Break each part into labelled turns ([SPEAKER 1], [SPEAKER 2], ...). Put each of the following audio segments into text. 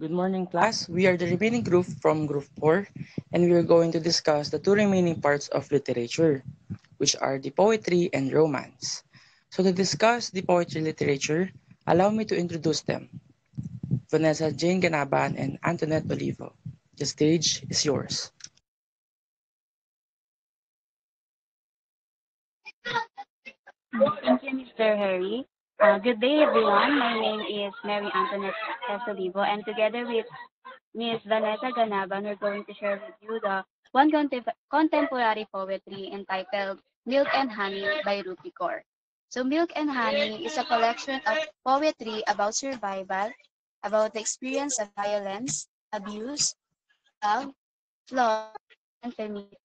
[SPEAKER 1] Good morning, class. We are the remaining group from Group 4, and we are going to discuss the two remaining parts of literature, which are the poetry and romance. So to discuss the poetry literature, allow me to introduce them. Vanessa Jane Ganaban and Antoinette Olivo. The stage is yours.
[SPEAKER 2] Thank you, Mr. Harry. Good day, everyone. My name is Mary Antoinette Esolivo, and together with Miss Vanessa Ganaban, we're going to share with you the contemporary poetry entitled Milk and Honey by Rupi Kaur. So, Milk and Honey is a collection of poetry about survival, about the experience of violence, abuse, love, flaws, and femininity.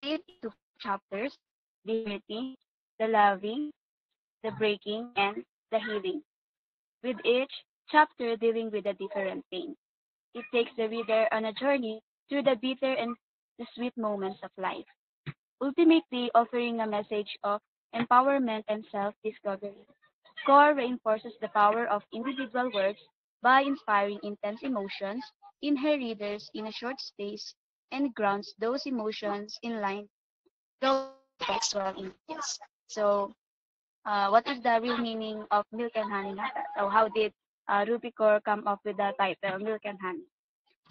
[SPEAKER 2] Split into four chapters: the hurting, the loving, the breaking, and the healing, with each chapter dealing with a different pain. It takes the reader on a journey through the bitter and the sweet moments of life, ultimately offering a message of empowerment and self-discovery. Core reinforces the power of individual words by inspiring intense emotions in her readers in a short space and grounds those emotions in line with textual images. So, what is the real meaning of Milk and Honey Nata? So how did Rupi Kaur come up with the title Milk and Honey?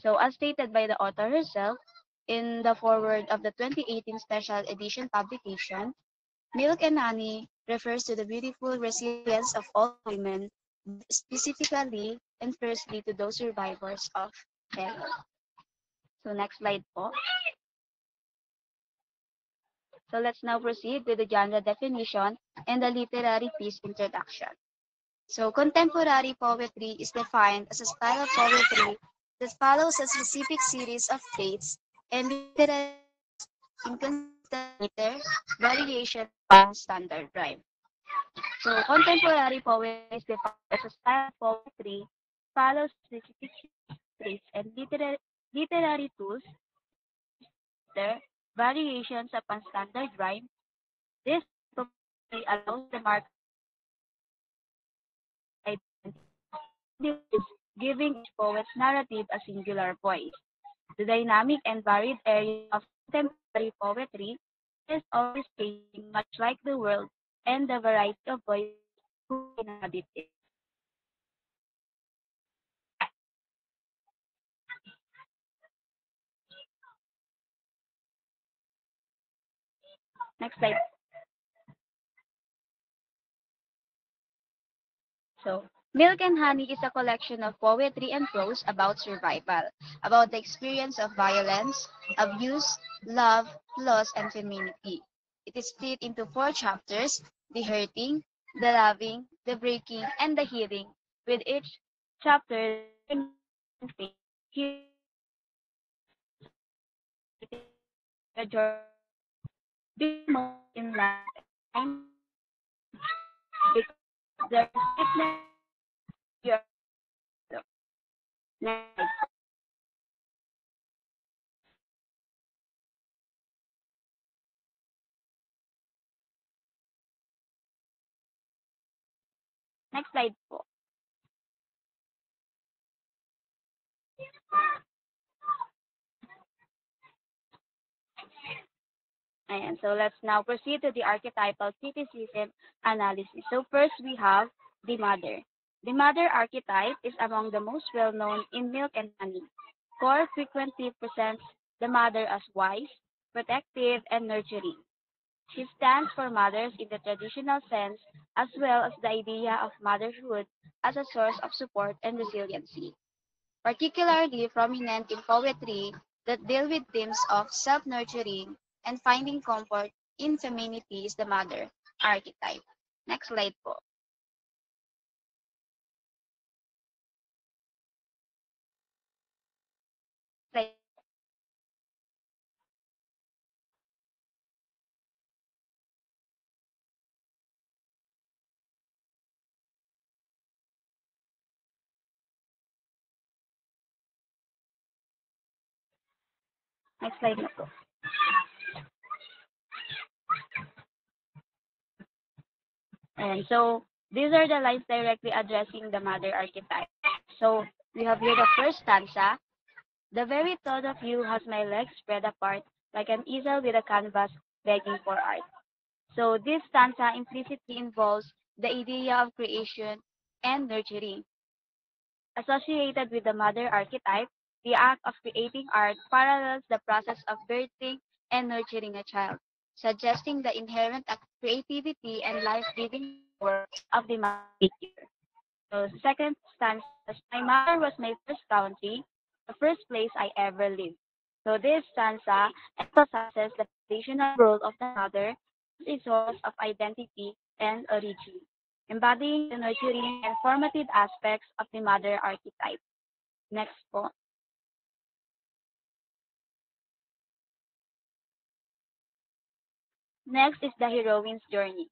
[SPEAKER 2] So as stated by the author herself in the foreword of the 2018 special edition publication, Milk and Honey refers to the beautiful resilience of all women, but specifically and firstly to those survivors of terror. So next slide po. So let's now proceed with the genre definition and the literary piece introduction. So, contemporary poetry is defined as a style of poetry that follows a specific series of traits and literary inconsistent meter, variation, and standard rhyme. So, contemporary poetry is defined as a style of poetry that follows specific traits and literary tools, meter, variations upon standard rhyme. This poetry allows the mark identity, giving each poet's narrative a singular voice. The dynamic and varied area of contemporary poetry is always changing, much like the world and the variety of voices who inhabit it. Next slide. So, Milk and Honey is a collection of poetry and prose about survival, about the experience of violence, abuse, love, loss, and femininity. It is split into four chapters: the hurting, the loving, the breaking, and the healing, with each chapter healing a journey in life and because there is sickness, you next slide po. Ayan, so let's now proceed to the archetypal criticism analysis. So first we have the mother. The mother archetype is among the most well-known in Milk and Honey. Core frequently presents the mother as wise, protective, and nurturing. She stands for mothers in the traditional sense as well as the idea of motherhood as a source of support and resiliency. Particularly prominent in poetry that deal with themes of self-nurturing and finding comfort in femininity is the mother archetype. Next slide po. Slide. Next slide na po. And so these are the lines directly addressing the mother archetype. So We have here the first stanza. The very thought of you has my legs spread apart like an easel with a canvas begging for art. So this stanza implicitly involves the idea of creation and nurturing. Associated with the mother archetype, the act of creating art parallels the process of birthing and nurturing a child, suggesting the inherent creativity and life-giving power of the mother figure. So second stanza, my mother was my first country, the first place I ever lived. So this stanza emphasizes the foundational role of the mother as a source of identity and origin, embodying the nurturing and formative aspects of the mother archetype. Next po. Next is the heroine's journey.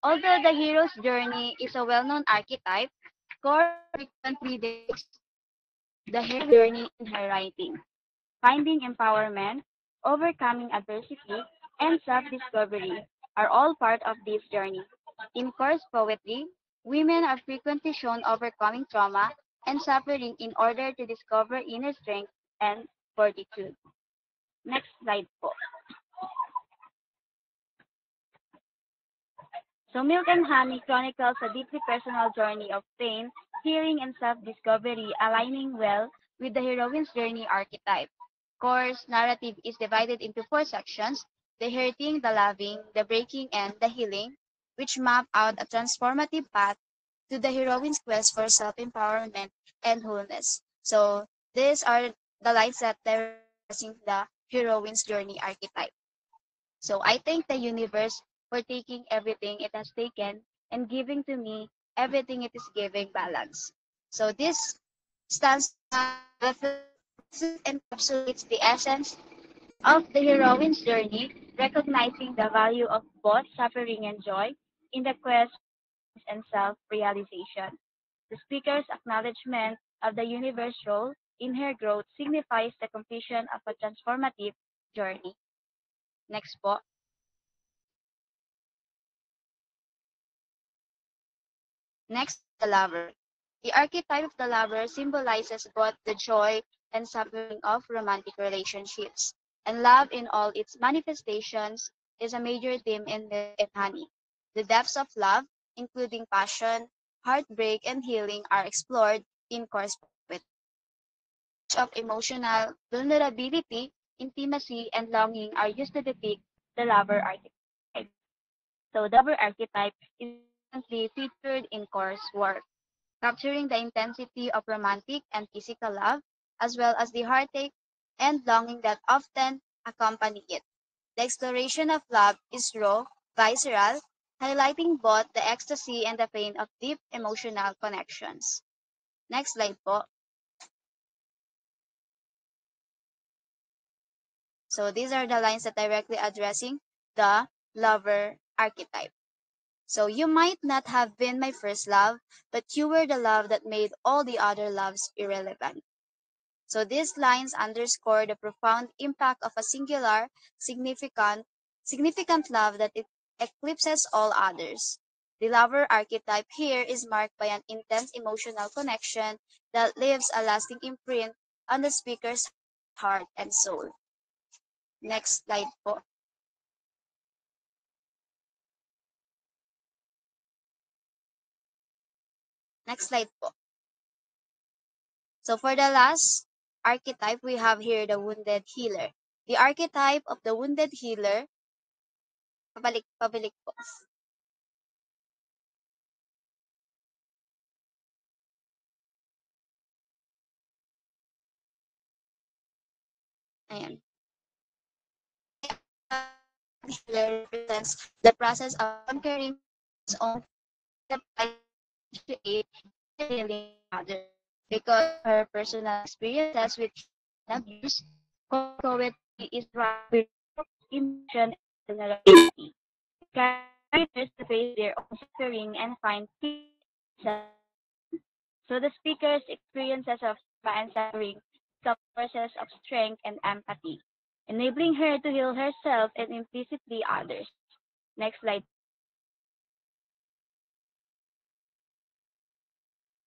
[SPEAKER 2] Although the hero's journey is a well-known archetype, Gore frequently depicts the hero's journey in her writing. Finding empowerment, overcoming adversity, and self-discovery are all part of this journey. In course poetry, women are frequently shown overcoming trauma and suffering in order to discover inner strength and fortitude. Next slide po. So Milk and Honey chronicles a deeply personal journey of pain, healing, and self-discovery, aligning well with the heroine's journey archetype. Course narrative is divided into four sections: the hurting, the loving, the breaking, and the healing, which map out a transformative path to the heroine's quest for self-empowerment and wholeness. So these are the lines that they're addressing the heroine's journey archetype. So I thank the universe for taking everything it has taken and giving to me everything it is giving balance. So this stands encapsulates the essence of the heroine's journey, recognizing the value of both suffering and joy in the quest and self-realization. The speaker's acknowledgement of the universe role in her growth signifies the completion of a transformative journey. Next po. Next, the lover. The archetype of the lover symbolizes both the joy and suffering of romantic relationships, and love in all its manifestations is a major theme in Milk and Honey. The depths of love, including passion, heartbreak, and healing, are explored in course with of emotional vulnerability, intimacy, and longing are used to depict the lover archetype. So, the lover archetype is frequently featured in course work, capturing the intensity of romantic and physical love, as well as the heartache and longing that often accompany it. The exploration of love is raw, visceral, highlighting both the ecstasy and the pain of deep emotional connections. Next slide po. So these are the lines that directly addressing the lover archetype. So you might not have been my first love, but you were the love that made all the other loves irrelevant. So these lines underscore the profound impact of a singular, significant love that it eclipses all others. The lover archetype here is marked by an intense emotional connection that leaves a lasting imprint on the speaker's heart and soul. Next slide po. Next slide po. So for the last archetype, we have here the wounded healer. The archetype of the wounded healer, pabalik po. Ayan. Healer represents the process of conquering his own to aid in healing others. Because of her personal experiences with abuse, poetry is wrapped emotion and vulnerability. Characters to face their own suffering and find peace. So the speaker's experiences of trauma and suffering become sources of strength and empathy, enabling her to heal herself and implicitly others. Next slide.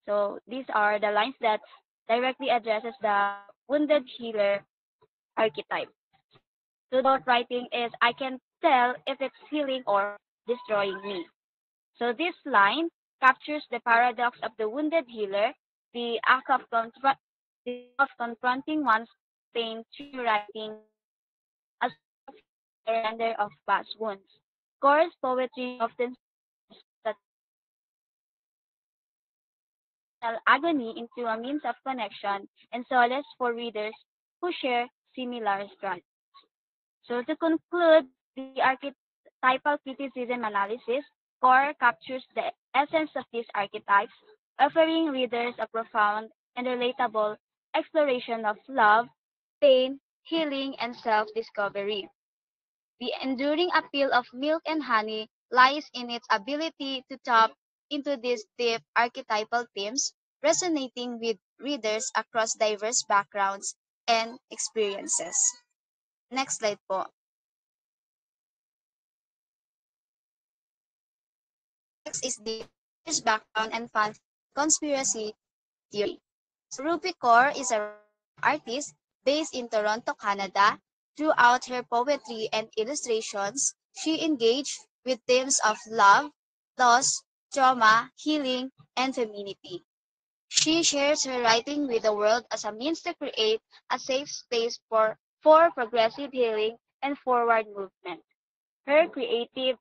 [SPEAKER 2] So these are the lines that directly addresses the wounded healer archetype. So the writing is I can tell if it's healing or destroying me. So this line captures the paradox of the wounded healer, the act of, confronting one's pain through writing as a surrender of past wounds. Chorus poetry often that agony into a means of connection and solace for readers who share similar struggles. So to conclude the archetypal criticism analysis, Core captures the essence of these archetypes, offering readers a profound and relatable exploration of love, pain, healing, and self-discovery. The enduring appeal of Milk and Honey lies in its ability to tap into these deep archetypal themes, resonating with readers across diverse backgrounds and experiences. Next slide po. Next is the reader's background and fan conspiracy theory. So Ruby Kaur is a artist based in Toronto, Canada. Throughout her poetry and illustrations, she engaged with themes of love, loss, trauma, healing, and femininity. She shares her writing with the world as a means to create a safe space for progressive healing and forward movement. Her creative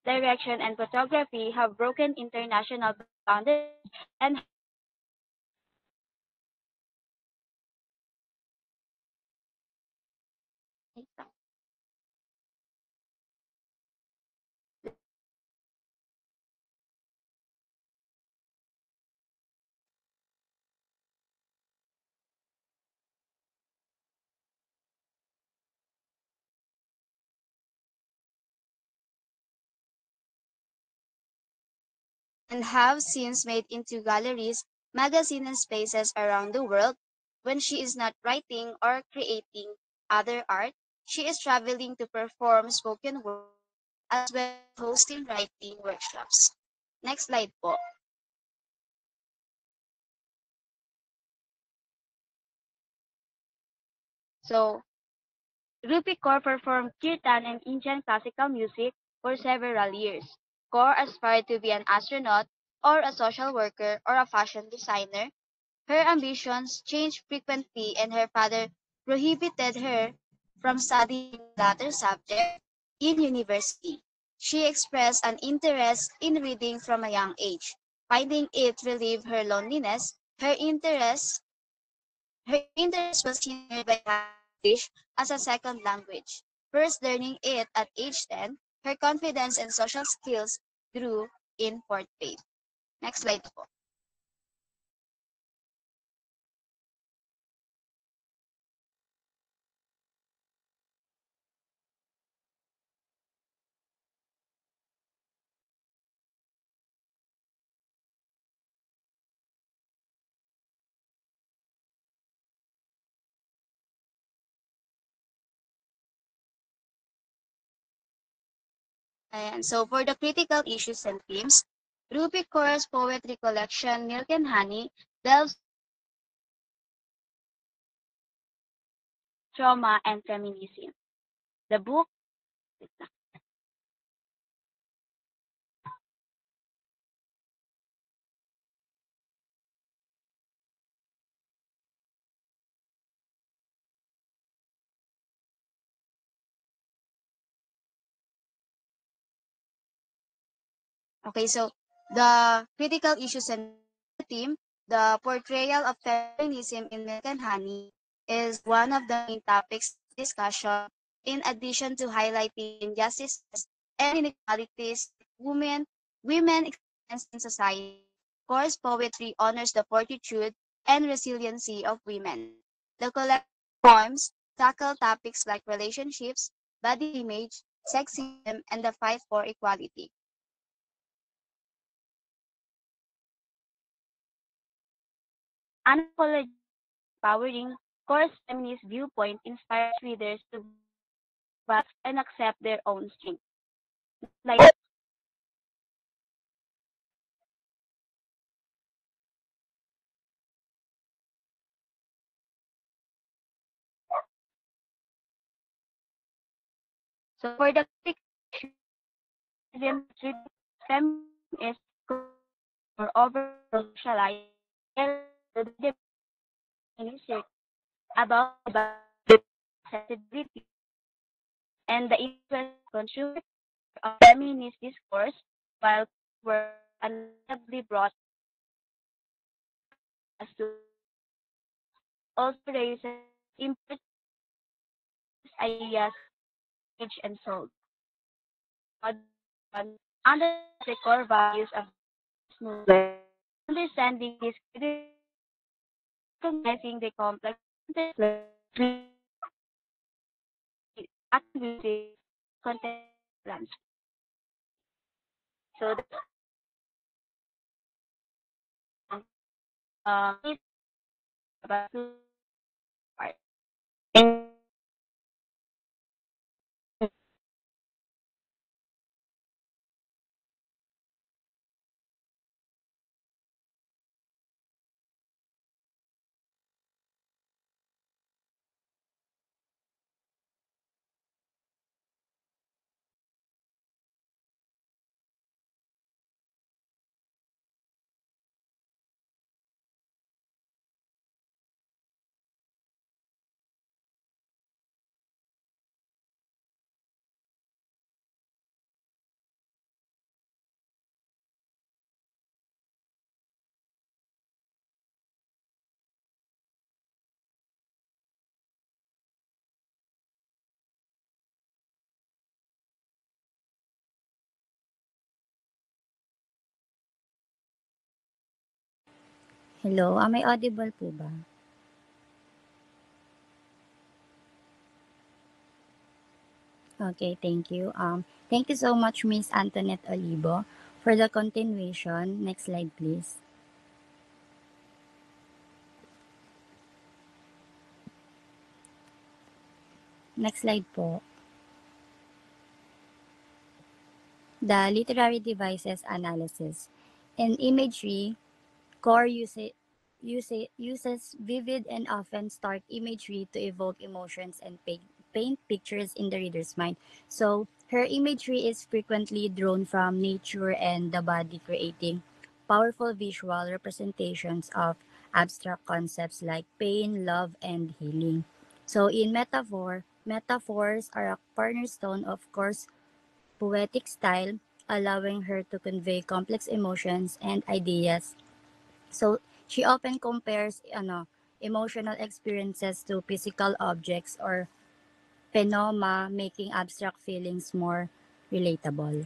[SPEAKER 2] direction and photography have broken international boundaries and have since made into galleries, magazines, and spaces around the world. When she is not writing or creating other art, she is traveling to perform spoken word as well as hosting writing workshops. Next slide po. So, Rupi Kaur performed kirtan and Indian classical music for several years. Kaur aspired to be an astronaut or a social worker or a fashion designer. Her ambitions changed frequently and her father prohibited her from studying the latter subject in university. She expressed an interest in reading from a young age. Finding it relieved her loneliness, her interest was hindered by having English as a second language. First learning it at age 10, her confidence and social skills grew in fourth grade. Next slide po. And so for the critical issues and themes, Ruby Kaur's poetry collection Milk and Honey delves trauma and feminism. The book Okay, so the critical issues and theme, the portrayal of feminism in Milk and Honey is one of the main topics of discussion in addition to highlighting injustices and inequalities women experience in society. Course poetry honors the fortitude and resiliency of women. The collected poems tackle topics like relationships, body image, sexism, and the fight for equality. Unapologetic empowering course feminist viewpoint inspires readers to grasp and accept their own strength. Like So for the criticism, feminism is or over socialized to the research about accessibility and the influence of consumer of feminist discourse, while were undoubtedly brought us to also raises important ideas age and soul. Under the core values of this movement, understanding this recognizing the complex activities content plans. So that's it's about two parts. And
[SPEAKER 3] Hello, may audible po ba? Okay, thank you. Thank you so much, Miss Antoinette Olivo, for the continuation. Next slide, please. Next slide po. The literary devices analysis. In imagery, core uses vivid and often stark imagery to evoke emotions and paint pictures in the reader's mind. So, her imagery is frequently drawn from nature and the body, creating powerful visual representations of abstract concepts like pain, love, and healing. So, in metaphors are a cornerstone of course poetic style, allowing her to convey complex emotions and ideas. So she often compares emotional experiences to physical objects or phenomena, making abstract feelings more relatable.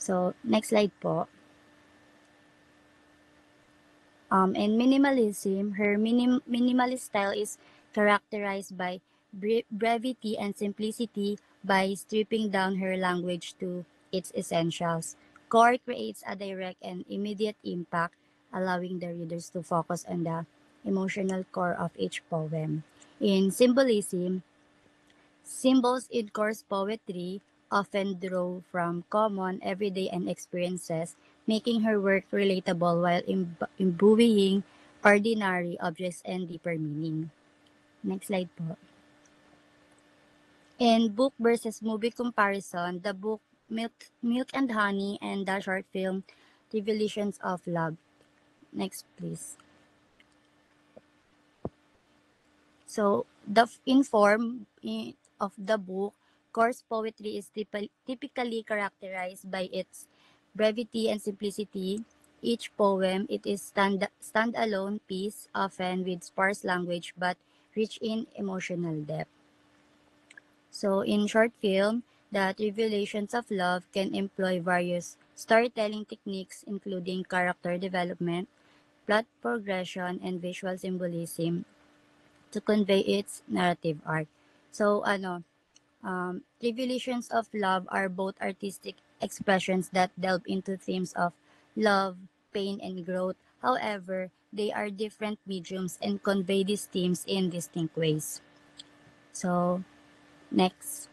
[SPEAKER 3] So next slide po. In minimalism, her minimalist style is characterized by brevity and simplicity by stripping down her language to its essentials. Core creates a direct and immediate impact, allowing the readers to focus on the emotional core of each poem. In symbolism, symbols in Core's poetry often draw from common everyday and experiences, making her work relatable while imbuing ordinary objects and deeper meaning. Next slide po. In book versus movie comparison, the book Milk and Honey and the short film Revelations of Love. Next, please. So, of the book, coarse poetry is typically characterized by its brevity and simplicity. Each poem, it is standalone piece, often with sparse language but rich in emotional depth. So, in short film, the Revelations of Love can employ various storytelling techniques, including character development, plot progression, and visual symbolism to convey its narrative arc. So, Revelations of Love are both artistic expressions that delve into themes of love, pain, and growth. However, they are different mediums and convey these themes in distinct ways. So, next,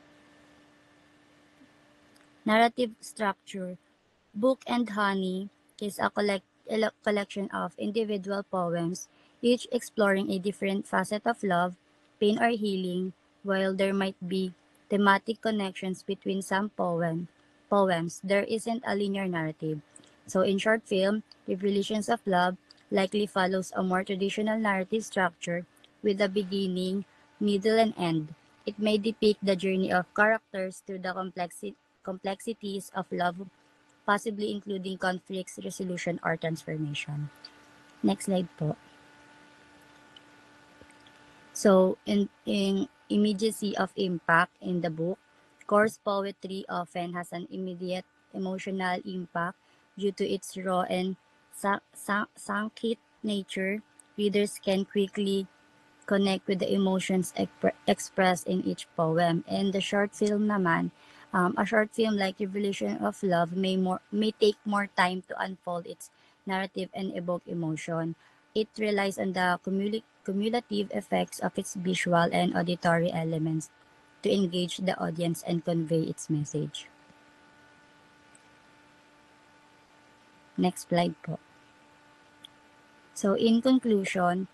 [SPEAKER 3] narrative structure. Book and Honey is a collection of individual poems, each exploring a different facet of love, pain, or healing, while there might be thematic connections between some poems, there isn't a linear narrative. So in short film, Revelations of Love likely follows a more traditional narrative structure with a beginning, middle, and end. It may depict the journey of characters through the complexities of love, possibly including conflicts, resolution, or transformation. Next slide po. So, in immediacy of impact in the book, coarse poetry often has an immediate emotional impact due to its raw and sankit nature. Readers can quickly connect with the emotions expressed in each poem. And the short film naman, a short film like Revelation of Love may take more time to unfold its narrative and evoke emotion. It relies on the cumulative effects of its visual and auditory elements to engage the audience and convey its message. Next slide po. So in conclusion,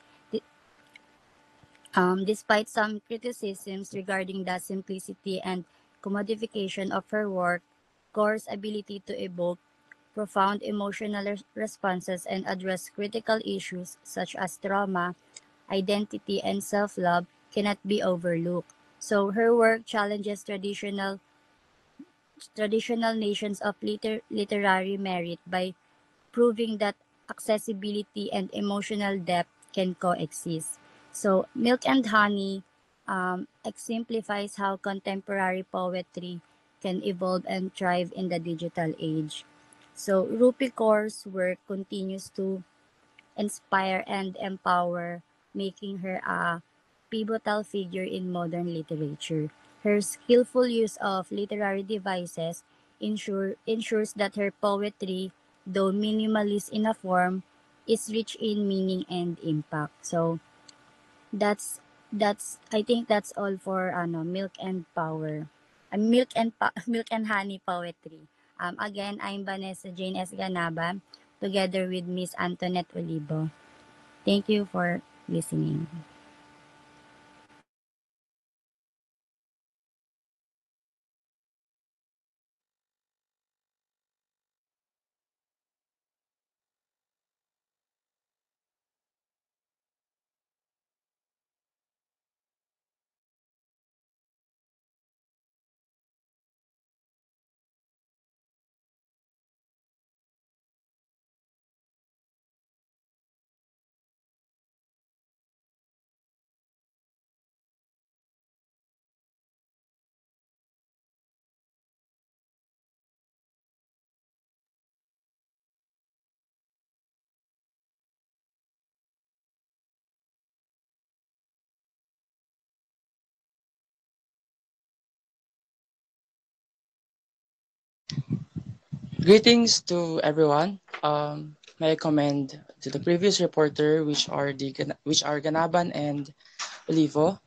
[SPEAKER 3] despite some criticisms regarding the simplicity and commodification of her work, Gore's ability to evoke profound emotional responses and address critical issues such as trauma, identity, and self love cannot be overlooked. So her work challenges traditional nations of literary merit by proving that accessibility and emotional depth can coexist. So, Milk and Honey exemplifies how contemporary poetry can evolve and thrive in the digital age. So, Rupi Kaur's work continues to inspire and empower, making her a pivotal figure in modern literature. Her skillful use of literary devices ensures that her poetry, though minimalist in a form, is rich in meaning and impact. So that's I think that's all for Milk and Power. Milk and Honey Poetry. Again, I'm Vanessa Jane S. Ganaba together with Miss Antoinette Olivo. Thank you for listening.
[SPEAKER 1] Greetings to everyone. May I commend to the previous reporter, which are Ganaban and Olivo.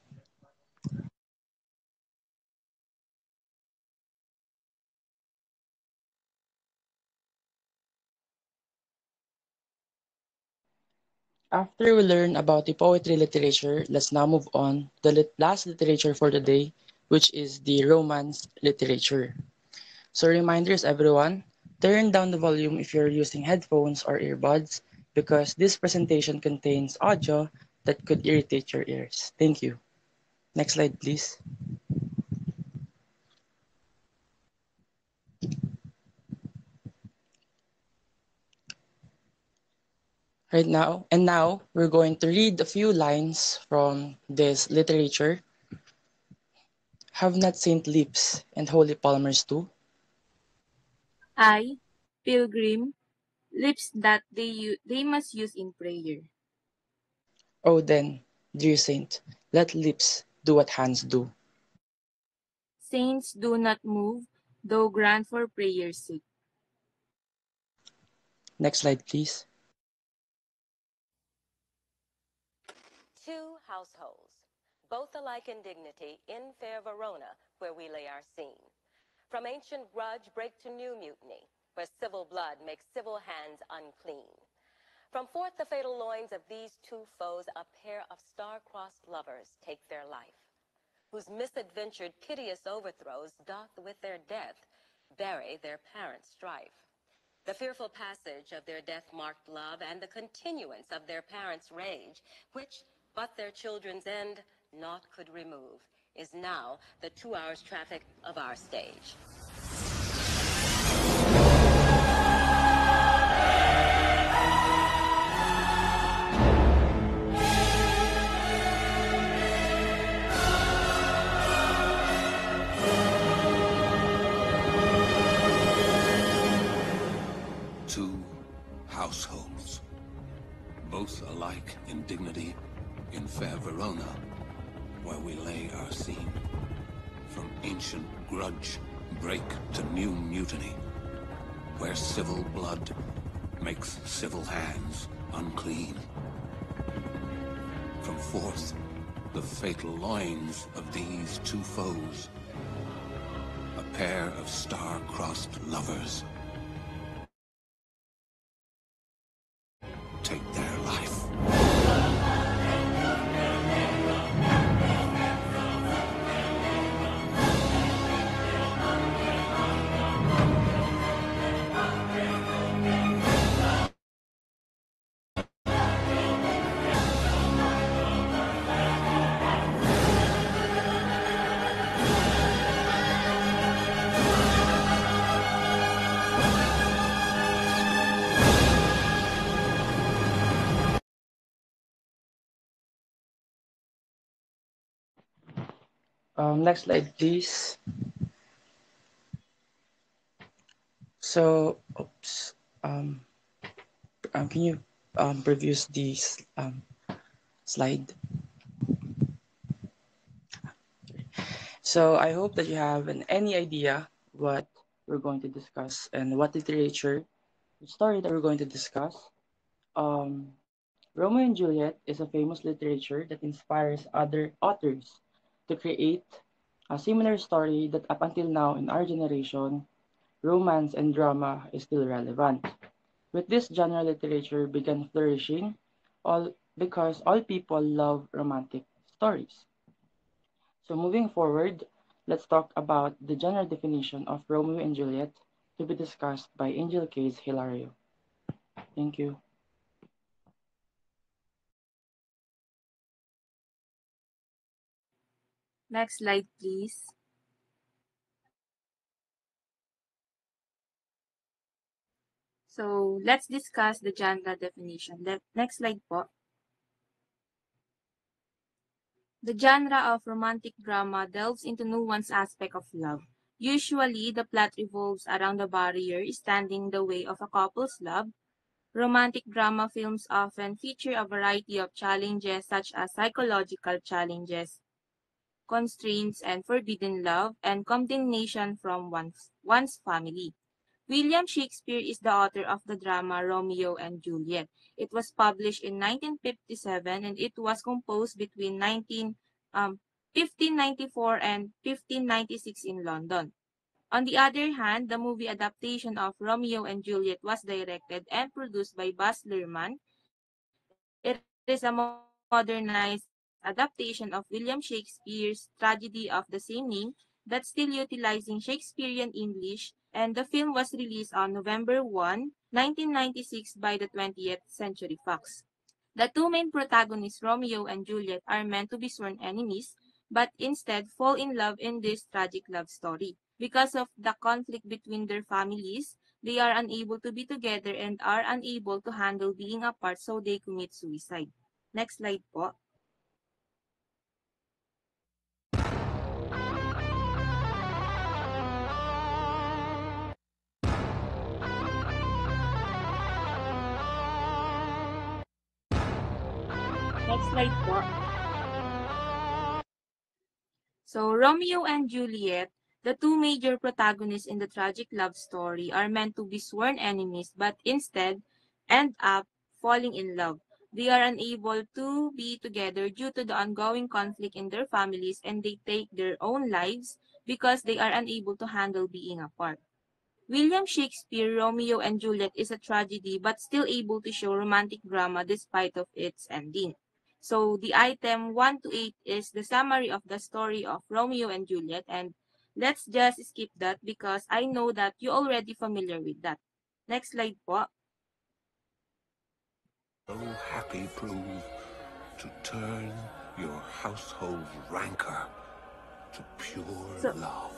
[SPEAKER 1] After we learn about the poetry literature, let's now move on to the last literature for today, which is the romance literature. So reminders everyone, turn down the volume if you're using headphones or earbuds because this presentation contains audio that could irritate your ears. Thank you. Next slide, please. Now we're going to read a few lines from this literature. Have not saint lips and holy palmers too?
[SPEAKER 4] I, pilgrim, lips that they must use in prayer.
[SPEAKER 1] Oh then, dear saint, let lips do what hands do.
[SPEAKER 4] Saints do not move, though grant for prayer's sake.
[SPEAKER 1] Next slide, please.
[SPEAKER 5] Two households, both alike in dignity, in fair Verona, where we lay our scene. From ancient grudge break to new mutiny, where civil blood makes civil hands unclean. From forth the fatal loins of these two foes, a pair of star-crossed lovers take their life. whose misadventured piteous overthrows doth with their death bury their parents' strife. The fearful passage of their death-marked love and the continuance of their parents' rage, which but their children's end naught could remove, is now the 2 hours traffic of our stage.
[SPEAKER 6] Two households, both alike in dignity, in fair Verona, where we lay our scene. From ancient grudge break to new mutiny, where civil blood makes civil hands unclean. From forth the fatal loins of these two foes, a pair of star-crossed lovers take their life.
[SPEAKER 1] Next slide, please. So, oops. Can you preview this slide? So I hope that you have any idea what we're going to discuss and what literature, the story that we're going to discuss. Romeo and Juliet is a famous literature that inspires other authors to create a similar story that up until now in our generation, romance and drama is still relevant. With this genre literature began flourishing all because all people love romantic stories. So moving forward, let's talk about the general definition of Romeo and Juliet to be discussed by Angel Case Hilario. Thank you.
[SPEAKER 4] Next slide, please. So, let's discuss the genre definition. Next slide po. The genre of romantic drama delves into nuanced aspect of love. Usually, the plot revolves around a barrier standing in the way of a couple's love. Romantic drama films often feature a variety of challenges such as psychological challenges, constraints and forbidden love, and condemnation from one's family. William Shakespeare is the author of the drama Romeo and Juliet. It was published in 1957 and it was composed between 1594 and 1596 in London. On the other hand, the movie adaptation of Romeo and Juliet was directed and produced by Baz Luhrmann. It is a modernized adaptation of William Shakespeare's tragedy of the same name that's still utilizing Shakespearean English, and the film was released on November 1, 1996 by the 20th Century Fox. The two main protagonists, Romeo and Juliet, are meant to be sworn enemies, but instead fall in love in this tragic love story. Because of the conflict between their families, they are unable to be together and are unable to handle being apart, so they commit suicide. Next slide po. Next slide po. So, Romeo and Juliet, the two major protagonists in the tragic love story, are meant to be sworn enemies but instead end up falling in love. They are unable to be together due to the ongoing conflict in their families, and they take their own lives because they are unable to handle being apart. William Shakespeare, Romeo and Juliet is a tragedy but still able to show romantic drama despite of its ending. So the item 1 to 8 is the summary of the story of Romeo and Juliet, and let's just skip that because I know that you're already familiar with that. Next slide po.
[SPEAKER 6] So happy prove to turn your household rancor to pure love.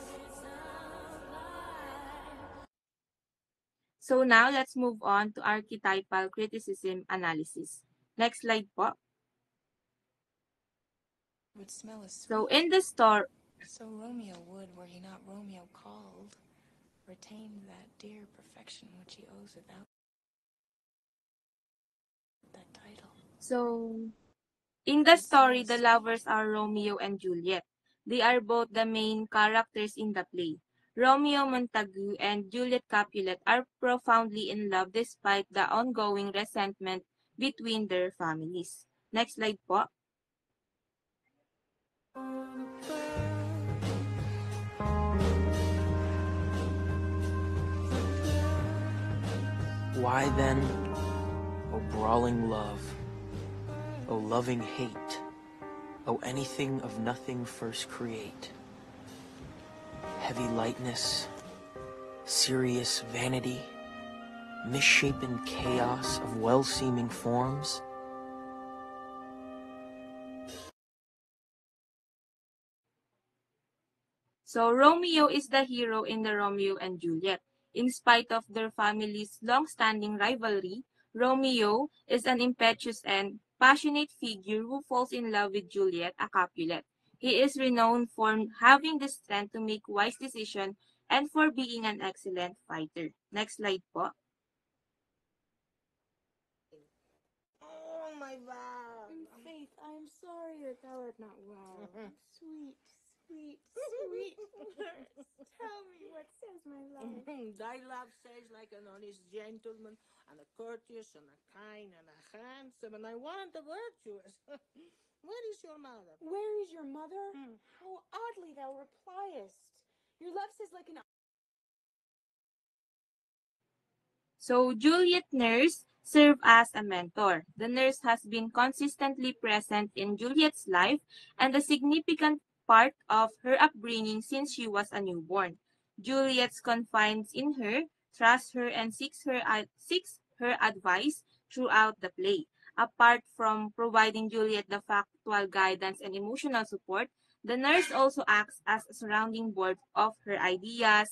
[SPEAKER 4] So now let's move on to archetypal criticism analysis. Next slide po.
[SPEAKER 7] Would smell as sweet.
[SPEAKER 4] So in the story,
[SPEAKER 7] So Romeo would, were he not Romeo called, retain that dear perfection which he owes without that title.
[SPEAKER 4] so in the story, the lovers are Romeo and Juliet. They are both the main characters in the play. Romeo Montague and Juliet Capulet are profoundly in love despite the ongoing resentment between their families. Next slide po.
[SPEAKER 8] Why then, O brawling love, O loving hate, O anything of nothing first create, heavy lightness, serious vanity, misshapen chaos of well-seeming forms?
[SPEAKER 4] So Romeo is the hero in the Romeo and Juliet. In spite of their family's long-standing rivalry, Romeo is an impetuous and passionate figure who falls in love with Juliet, a Capulet. He is renowned for having the strength to make wise decisions and for being an excellent fighter. Next slide po.
[SPEAKER 9] Oh, my Val.
[SPEAKER 10] Faith, I'm sorry that thou art not well. Sweet, sweet, sweet nurse, tell me what says my love.
[SPEAKER 9] Thy love says like an honest gentleman, and a courteous, and a kind, and a handsome, and I want a virtuous. Where is your mother?
[SPEAKER 10] Where is your mother? How oddly thou repliest. Your love says like an...
[SPEAKER 4] So Juliet Nurse served as a mentor. The nurse has been consistently present in Juliet's life and a significant part of her upbringing since she was a newborn. Juliet confides in her, trusts her, and seeks her advice throughout the play. Apart from providing Juliet the factual guidance and emotional support, the nurse also acts as a surrounding board of her ideas,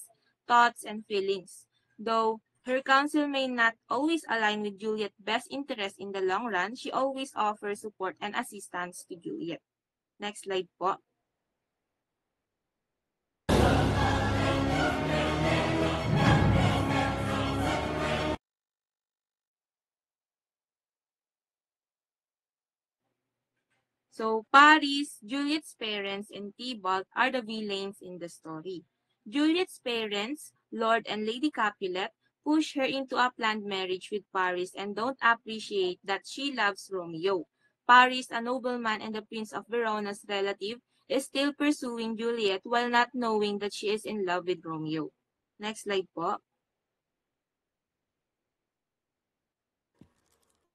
[SPEAKER 4] thoughts, and feelings. Though her counsel may not always align with Juliet's best interest in the long run, she always offers support and assistance to Juliet. Next slide po. So Paris, Juliet's parents, and Tybalt are the villains in the story. Juliet's parents, Lord and Lady Capulet, push her into a planned marriage with Paris and don't appreciate that she loves Romeo. Paris, a nobleman and the Prince of Verona's relative, is still pursuing Juliet while not knowing that she is in love with Romeo. Next slide po.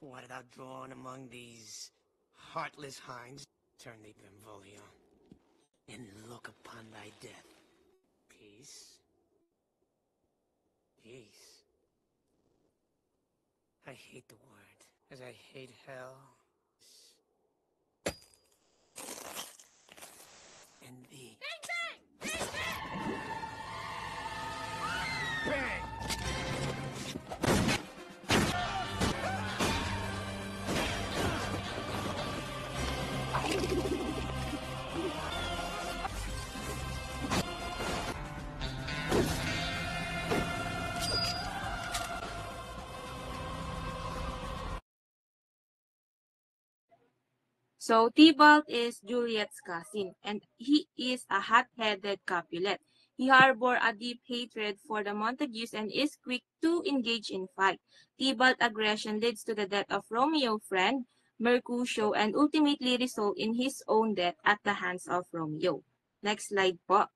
[SPEAKER 11] What thou drawn among these heartless hinds, turn thee Benvolio, and look upon thy death. Peace. Peace. I hate the word, as I hate hell. And thee. Bang, bang! Bang, bang! Bang!
[SPEAKER 4] So Tybalt is Juliet's cousin, and he is a hot-headed Capulet. He harbors a deep hatred for the Montagues and is quick to engage in fight. Tybalt's aggression leads to the death of Romeo's friend, Mercutio, and ultimately result in his own death at the hands of Romeo. Next slide po.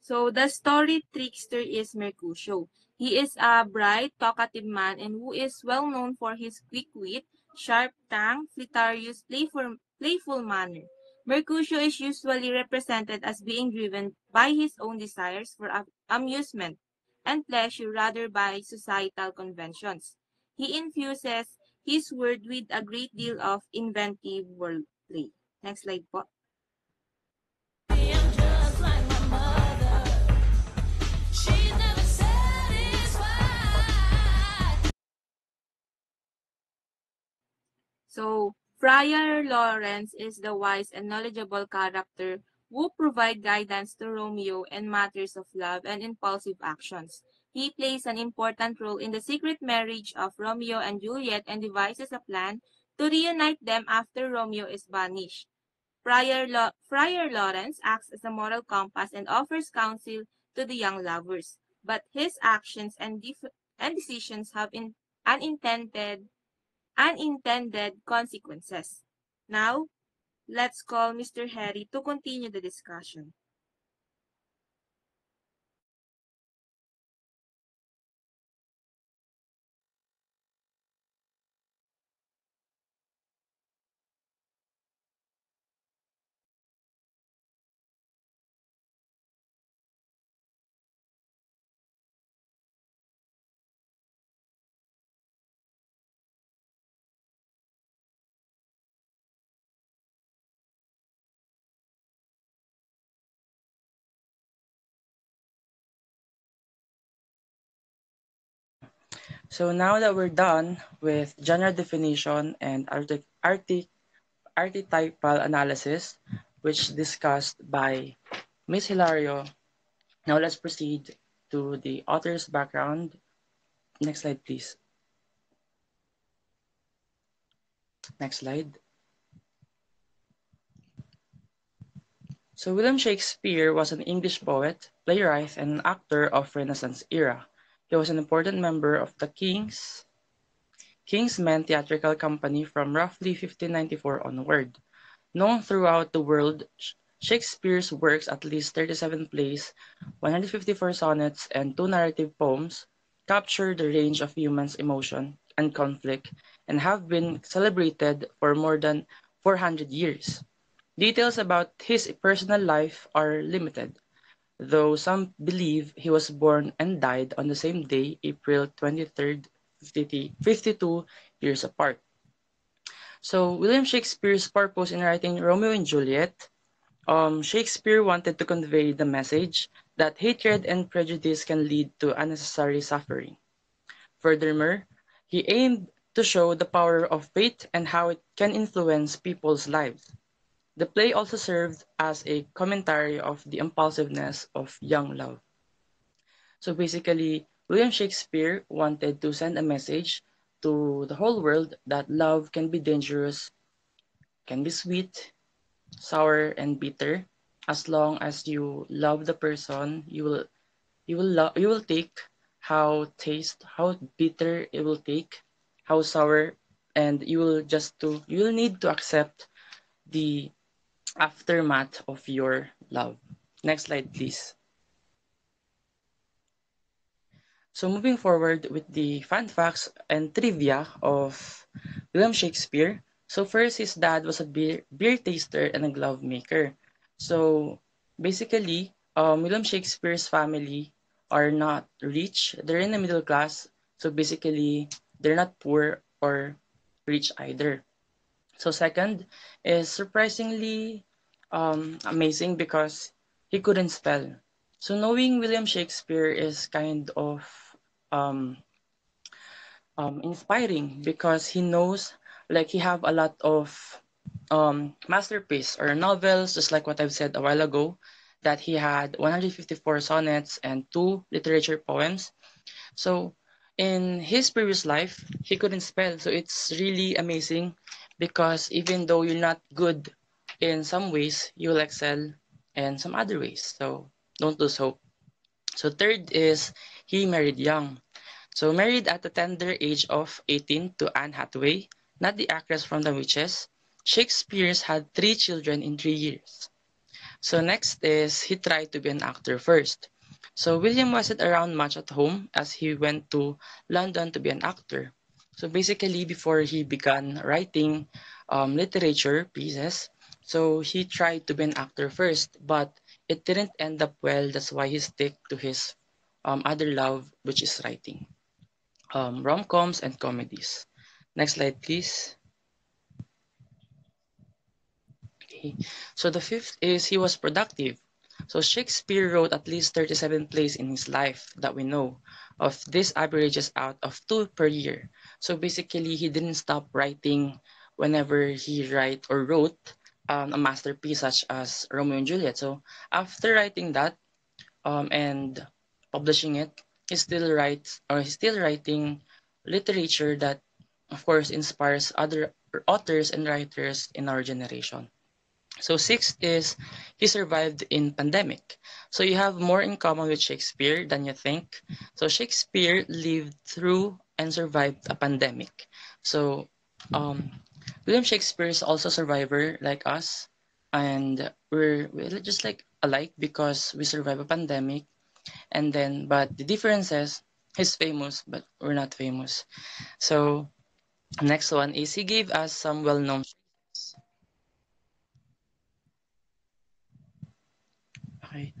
[SPEAKER 4] So the story trickster is Mercutio. He is a bright, talkative man and who is well known for his quick wit, sharp tongue, flirtatious, playful manner. Mercutio is usually represented as being driven by his own desires for amusement and pleasure rather by societal conventions. He infuses his word with a great deal of inventive wordplay. Next slide po. So, Friar Lawrence is the wise and knowledgeable character who provide guidance to Romeo in matters of love and impulsive actions. He plays an important role in the secret marriage of Romeo and Juliet and devises a plan to reunite them after Romeo is banished. Friar Lawrence acts as a moral compass and offers counsel to the young lovers, but his actions and decisions have unintended consequences. Now, let's call Mr. Harry to continue the discussion.
[SPEAKER 1] So now that we're done with genre definition and archetypal analysis, which discussed by Miss Hilario, now let's proceed to the author's background. Next slide, please. Next slide. So William Shakespeare was an English poet, playwright, and actor of Renaissance era. He was an important member of the King's Men Theatrical Company from roughly 1594 onward. Known throughout the world, Shakespeare's works, at least 37 plays, 154 sonnets, and 2 narrative poems, capture the range of humans' emotion and conflict and have been celebrated for more than 400 years. Details about his personal life are limited, though some believe he was born and died on the same day, April 23rd, 52 years apart. So, William Shakespeare's purpose in writing Romeo and Juliet, Shakespeare wanted to convey the message that hatred and prejudice can lead to unnecessary suffering. Furthermore, he aimed to show the power of faith and how it can influence people's lives. The play also served as a commentary of the impulsiveness of young love. So basically, William Shakespeare wanted to send a message to the whole world that love can be dangerous, can be sweet, sour, and bitter. As long as you love the person, you will take how bitter it will take, how sour, and you will need to accept the aftermath of your love. Next slide, please. So moving forward with the fun facts and trivia of William Shakespeare. So first, his dad was a beer taster and a glove maker. So basically, William Shakespeare's family are not rich. They're in the middle class. So basically, they're not poor or rich either. So second is surprisingly amazing because he couldn't spell. So knowing William Shakespeare is kind of um, inspiring because he knows, like, he have a lot of masterpiece or novels, just like what I've said a while ago, that he had 154 sonnets and 2 literature poems. So in his previous life, he couldn't spell. So it's really amazing because even though you're not good in some ways, you'll excel in some other ways. So don't lose hope. So third is he married young. So married at the tender age of 18 to Anne Hathaway, not the actress from The Witches. Shakespeare's had 3 children in 3 years. So next is he tried to be an actor first. So William wasn't around much at home as he went to London to be an actor. So basically, before he began writing literature pieces, so he tried to be an actor first, but it didn't end up well. That's why he stick to his other love, which is writing, rom-coms and comedies. Next slide, please. Okay. So the fifth is he was productive. So Shakespeare wrote at least 37 plays in his life that we know. Of this averages out of 2 per year. So basically, he didn't stop writing whenever he wrote a masterpiece such as Romeo and Juliet. So after writing that and publishing it, he's still writing literature that, of course, inspires other authors and writers in our generation. So sixth is he survived in pandemic. So you have more in common with Shakespeare than you think. So Shakespeare lived through and survived a pandemic. So um, William Shakespeare is also a survivor like us, and we're just like alike because we survive a pandemic. And then, but the difference is he's famous, but we're not famous. So next one is he gave us some well-known. Okay.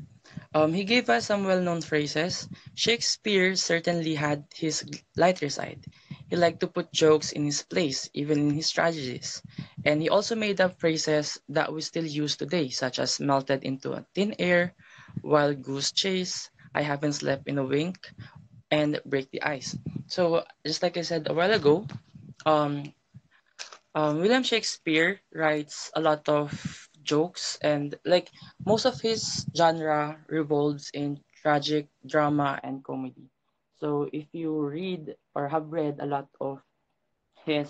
[SPEAKER 1] He gave us some well-known phrases. Shakespeare certainly had his lighter side. He liked to put jokes in his plays, even in his tragedies. And he also made up phrases that we still use today, such as melted into a thin air, wild goose chase, I haven't slept in a wink, and break the ice. So, just like I said a while ago, um, William Shakespeare writes a lot of jokes, and like most of his genre revolves in tragic, drama, and comedy. So if you read or have read a lot of his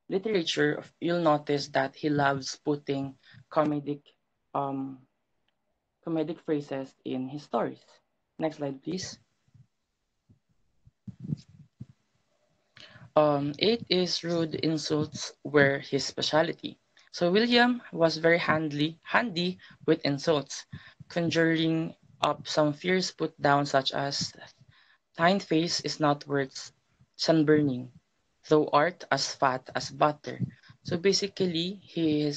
[SPEAKER 1] literature, you'll notice that he loves putting comedic um, comedic phrases in his stories. Next slide, please. Eight is rude insults were his specialty. So William was very handy with insults, conjuring up some fierce put down such as thine face is not worth sunburning, though art as fat as butter. So basically he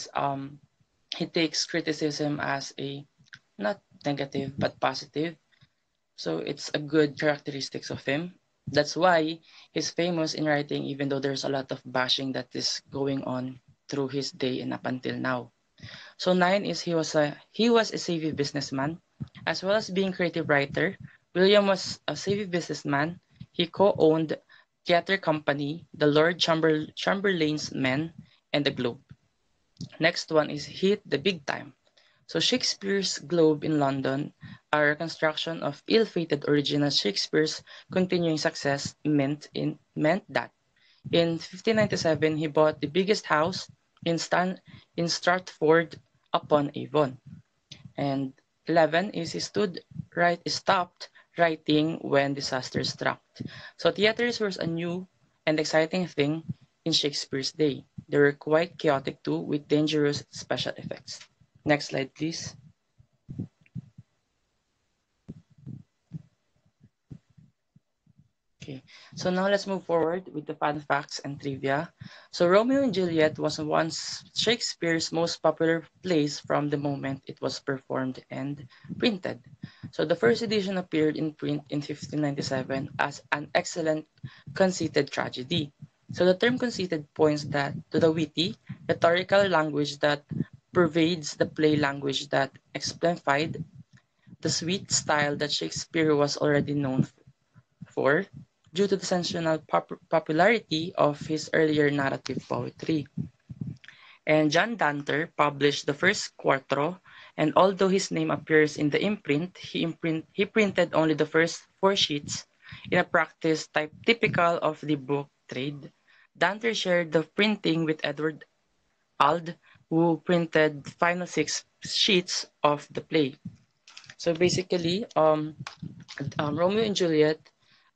[SPEAKER 1] takes criticism as a not negative but positive. So it's a good characteristics of him. That's why he's famous in writing, even though there's a lot of bashing that is going on through his day and up until now. So nine is he was a savvy businessman, as well as being creative writer. William was a savvy businessman. He co-owned theater company, the Lord Chamberlain's Men, and the Globe. Next one is hit the big time. So Shakespeare's Globe in London, a reconstruction of ill-fated original Shakespeare's continuing success meant that in 1597 he bought the biggest house in Stratford upon Avon. And 11 is he stopped writing when disaster struck. So theaters was a new and exciting thing in Shakespeare's day. They were quite chaotic too, with dangerous special effects. Next slide, please. Okay, so now let's move forward with the fun facts and trivia. So Romeo and Juliet was once Shakespeare's most popular plays from the moment it was performed and printed. So the first edition appeared in print in 1597 as an excellent conceited tragedy. So the term conceited points to the witty, rhetorical language that pervades the play language that exemplified the sweet style that Shakespeare was already known for due to the sensational popularity of his earlier narrative poetry. And John Danter published the first quarto, and although his name appears in the imprint, he printed only the first 4 sheets in a practice typical of the book trade. Danter shared the printing with Edward Ald, who printed the final 6 sheets of the play. So basically, Romeo and Juliet,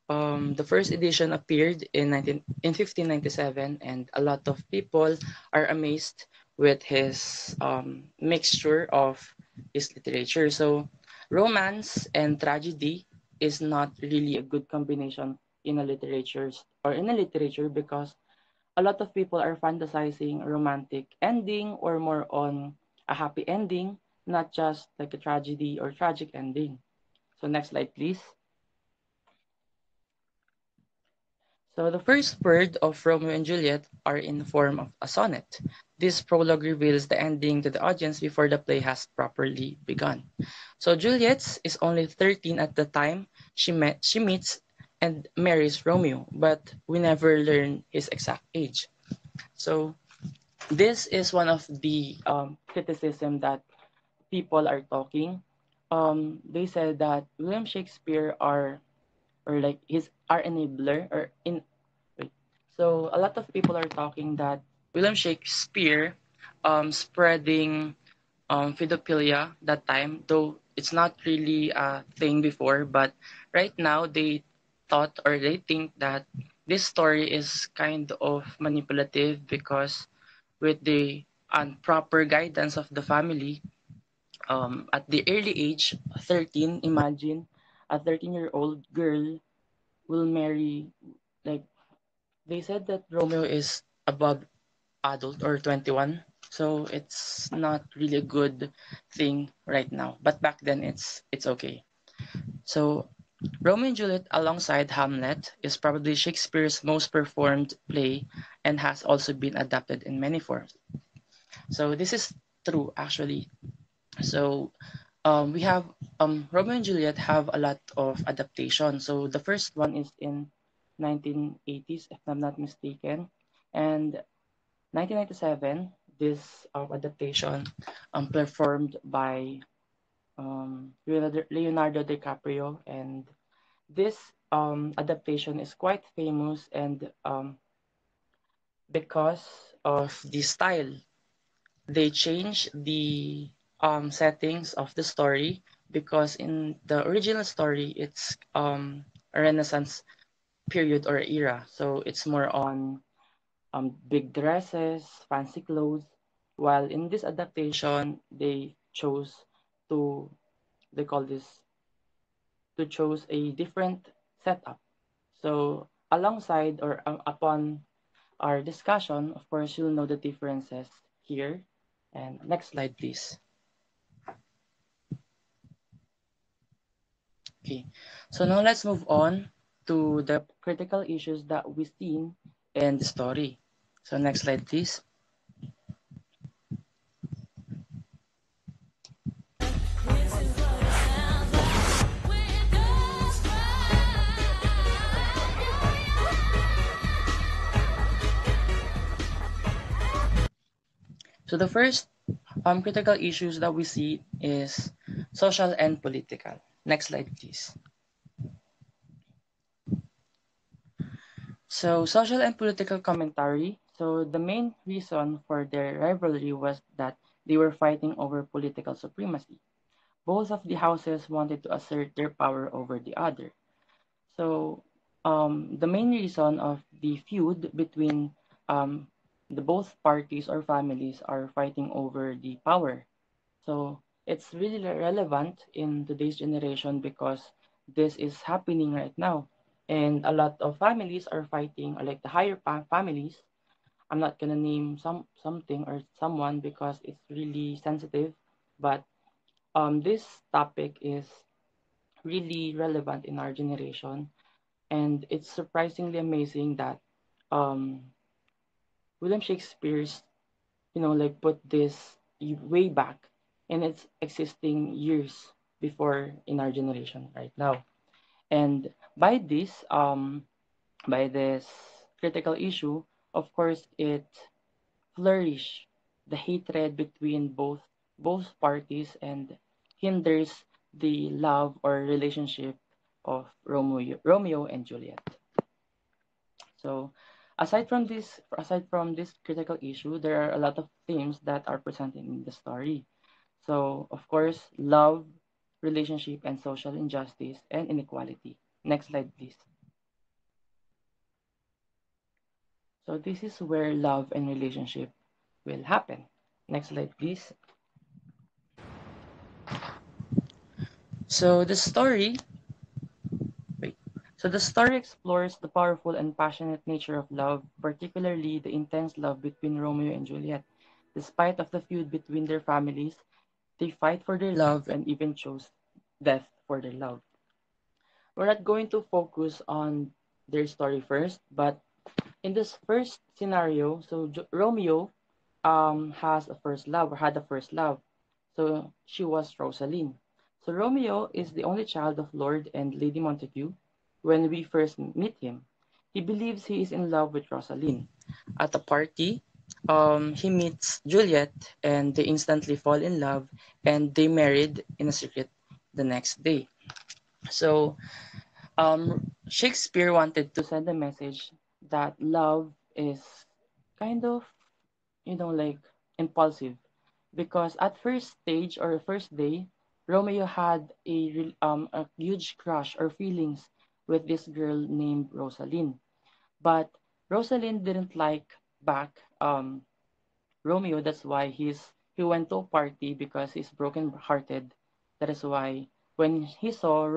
[SPEAKER 1] the first edition appeared in 1597, and a lot of people are amazed with his mixture of is literature. So romance and tragedy is not really a good combination in a literature or in a literature because a lot of people are fantasizing a romantic ending or more on a happy ending, not just like a tragedy or tragic ending. So next slide, please. So the first word of Romeo and Juliet are in the form of a sonnet. This prologue reveals the ending to the audience before the play has properly begun. So Juliet is only 13 at the time she meets and marries Romeo, but we never learn his exact age. So this is one of the criticism that people are talking. They said that William Shakespeare are or like his are enabler or in wait. So a lot of people are talking that William Shakespeare spreading pedophilia that time, though it's not really a thing before, but right now they thought or they think that this story is kind of manipulative because with the improper guidance of the family, at the early age 13, imagine a 13-year-old girl will marry, like they said that Romeo is above adult or 21. So it's not really a good thing right now. But back then it's okay. So Romeo and Juliet alongside Hamlet is probably Shakespeare's most performed play and has also been adapted in many forms. So this is true actually. So we have Romeo and Juliet have a lot of adaptation. So the first one is in 1980s, if I'm not mistaken, and 1997. This adaptation performed by Leonardo DiCaprio, and this adaptation is quite famous and because of the style they changed the settings of the story because in the original story it's a Renaissance period or era, so it's more on big dresses, fancy clothes, while in this adaptation they chose to they call this to choose a different setup. So alongside or upon our discussion, of course, you'll know the differences here. And next slide, please. Okay, so now let's move on to the critical issues that we've seen in the story. So next slide, please. So the first critical issues that we see is social and political. Next slide, please. So social and political commentary. So the main reason for their rivalry was that they were fighting over political supremacy. Both of the houses wanted to assert their power over the other. So the main reason of the feud between the both parties or families are fighting over the power. So it's really relevant in today's generation because this is happening right now. And a lot of families are fighting, or like the higher families. I'm not gonna name something or someone because it's really sensitive. But this topic is really relevant in our generation, and it's surprisingly amazing that um, William Shakespeare's like put this way back and it's existing years before in our generation right now. And by this critical issue, of course it flourish the hatred between both parties and hinders the love or relationship of Romeo and Juliet. So aside from this critical issue, there are a lot of themes that are presented in the story. So of course, love, relationship, and social injustice and inequality. Next slide, please. So this is where love and relationship will happen. Next slide, please. So the story, wait. So the story explores the powerful and passionate nature of love, particularly the intense love between Romeo and Juliet. Despite of the feud between their families, they fight for their love and even chose death for their love. We're not going to focus on their story first, but in this first scenario, so Romeo has a first love or had a first love. So she was Rosaline. So Romeo is the only child of Lord and Lady Montague when we first meet him. He believes he is in love with Rosaline. At a party, he meets Juliet and they instantly fall in love and they married in a secret the next day. So Shakespeare wanted to send a message that love is kind of, like impulsive because at first stage or first day, Romeo had a huge crush or feelings with this girl named Rosaline. But Rosaline didn't like back Romeo. That's why he went to a party because he's broken hearted. That is why when he saw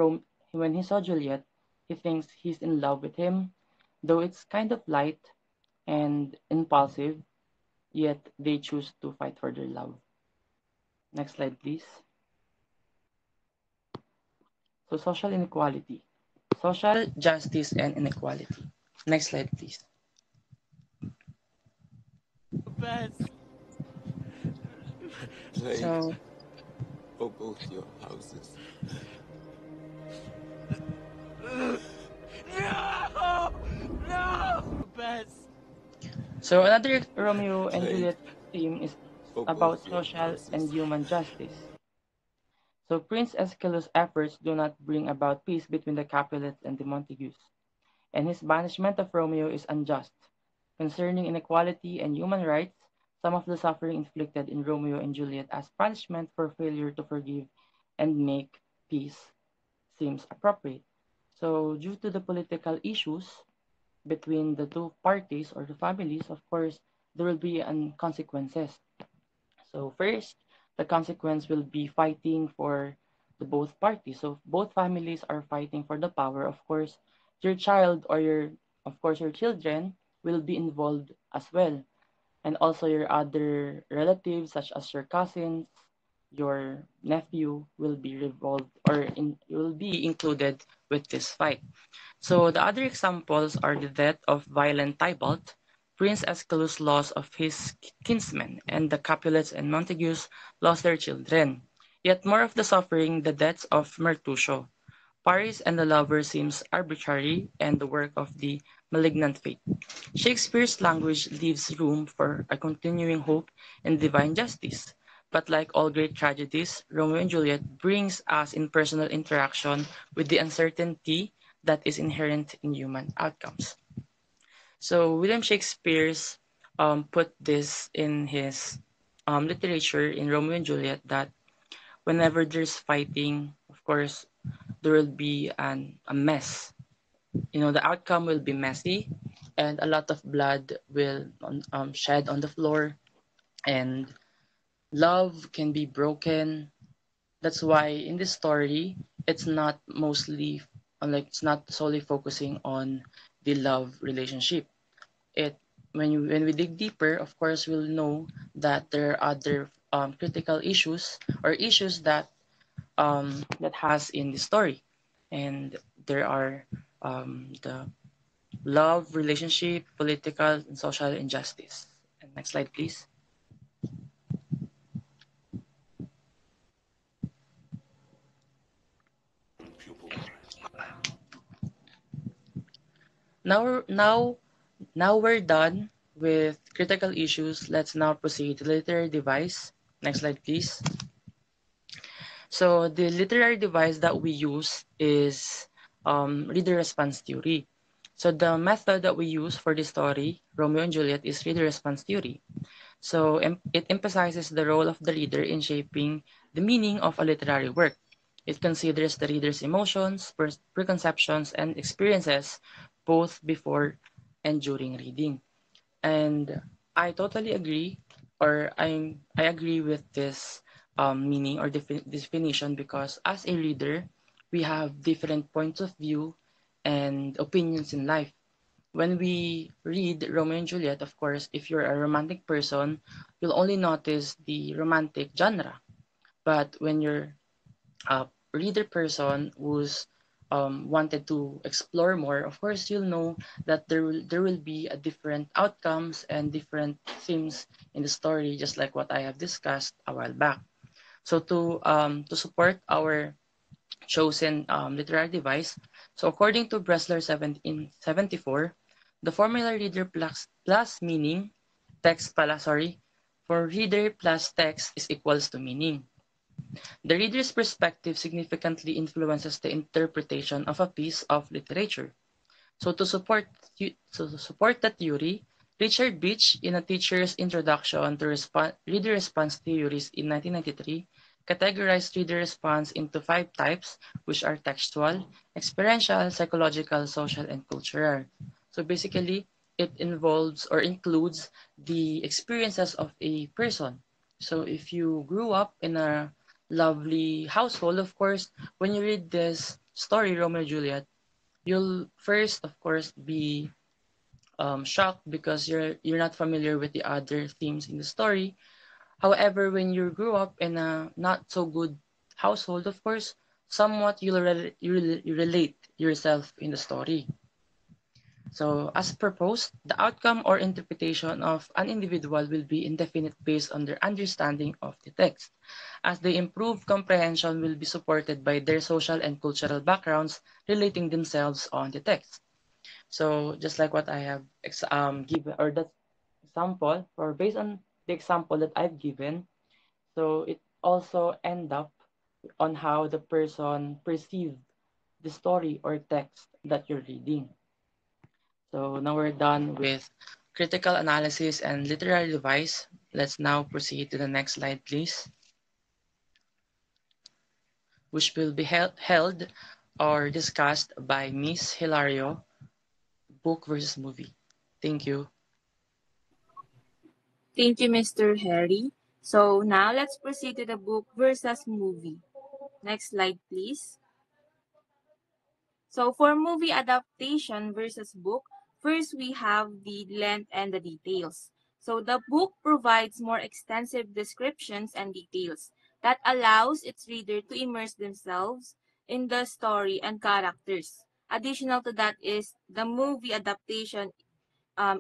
[SPEAKER 1] Juliet, he thinks he's in love with him, though it's kind of light and impulsive, yet they choose to fight for their love. Next slide, please. So social inequality. Social justice and inequality. Next slide, please.
[SPEAKER 6] Best.
[SPEAKER 1] So,
[SPEAKER 6] For both your houses. No! No! Best.
[SPEAKER 1] so another Romeo and
[SPEAKER 6] Plague
[SPEAKER 1] Juliet theme is
[SPEAKER 6] for
[SPEAKER 1] about
[SPEAKER 6] both your
[SPEAKER 1] social and
[SPEAKER 6] houses.
[SPEAKER 1] human justice. So Prince Aeschylus' efforts do not bring about peace between the Capulets and the Montagues, and his banishment of Romeo is unjust. Concerning inequality and human rights, some of the suffering inflicted in Romeo and Juliet as punishment for failure to forgive and make peace seems appropriate. So, due to the political issues between the two parties or the families, of course, there will be consequences. So, first, the consequence will be fighting for the both parties. So, both families are fighting for the power. Of course, your child or your children will be involved as well, and also your other relatives such as your cousins, your nephew will be revolved or will be included with this fight. So the other examples are the death of violent Tybalt, Prince Ascalus' loss of his kinsmen, and the Capulets and Montagues lost their children. Yet more of the suffering, the deaths of Mertutio. Paris and the lover seems arbitrary and the work of the malignant fate. Shakespeare's language leaves room for a continuing hope in divine justice. But like all great tragedies, Romeo and Juliet brings us in personal interaction with the uncertainty that is inherent in human outcomes. So William Shakespeare's put this in his literature in Romeo and Juliet that whenever there's fighting, of course, there will be a mess. The outcome will be messy, and a lot of blood will shed on the floor, and love can be broken. That's why in this story, it's not mostly it's not solely focusing on the love relationship. It when we dig deeper, of course, we'll know that there are other critical issues or issues that has in the story, and there are the love, relationship, political, and social injustice. And next slide, please. Now, now, now we're done with critical issues. Let's now proceed to the literary device. Next slide, please. So the literary device that we use is reader response theory. So the method that we use for this story, Romeo and Juliet, is reader response theory. So it emphasizes the role of the reader in shaping the meaning of a literary work. It considers the reader's emotions, preconceptions, and experiences both before and during reading. And I totally agree, or I agree with this meaning or definition because as a reader, we have different points of view and opinions in life. When we read Romeo and Juliet, of course, if you're a romantic person, you'll only notice the romantic genre. But when you're a reader person who's wanted to explore more, of course, you'll know that there will be a different outcomes and different themes in the story, just like what I have discussed a while back. So to support our chosen literary device, so according to Bresler 1774, the formula reader plus meaning text pala sorry for reader plus text is equals to meaning. The reader's perspective significantly influences the interpretation of a piece of literature. So to support that theory, Richard Beach, in a teacher's introduction to reader response theories in 1993, categorized reader response into 5 types, which are textual, experiential, psychological, social, and cultural. So basically, it involves or includes the experiences of a person. So if you grew up in a lovely household, of course, when you read this story, Romeo and Juliet, you'll first, of course, be shocked because you're not familiar with the other themes in the story. However, when you grew up in a not so good household, of course, somewhat you relate yourself in the story. So, as proposed, the outcome or interpretation of an individual will be indefinite based on their understanding of the text, as the improved comprehension will be supported by their social and cultural backgrounds relating themselves on the text. So, just like what I have given, or that example, or based on the example that I've given, so it also end up on how the person perceived the story or text that you're reading. So now we're done with critical analysis and literary device. Let's now proceed to the next slide, please, which will be held or discussed by Miss Hilario, book versus movie. Thank you.
[SPEAKER 4] Thank you, Mr. Harry. So now let's proceed to the book versus movie. Next slide, please. So for movie adaptation versus book, first we have the length and the details. So the book provides more extensive descriptions and details that allows its reader to immerse themselves in the story and characters. Additional to that is the movie adaptation.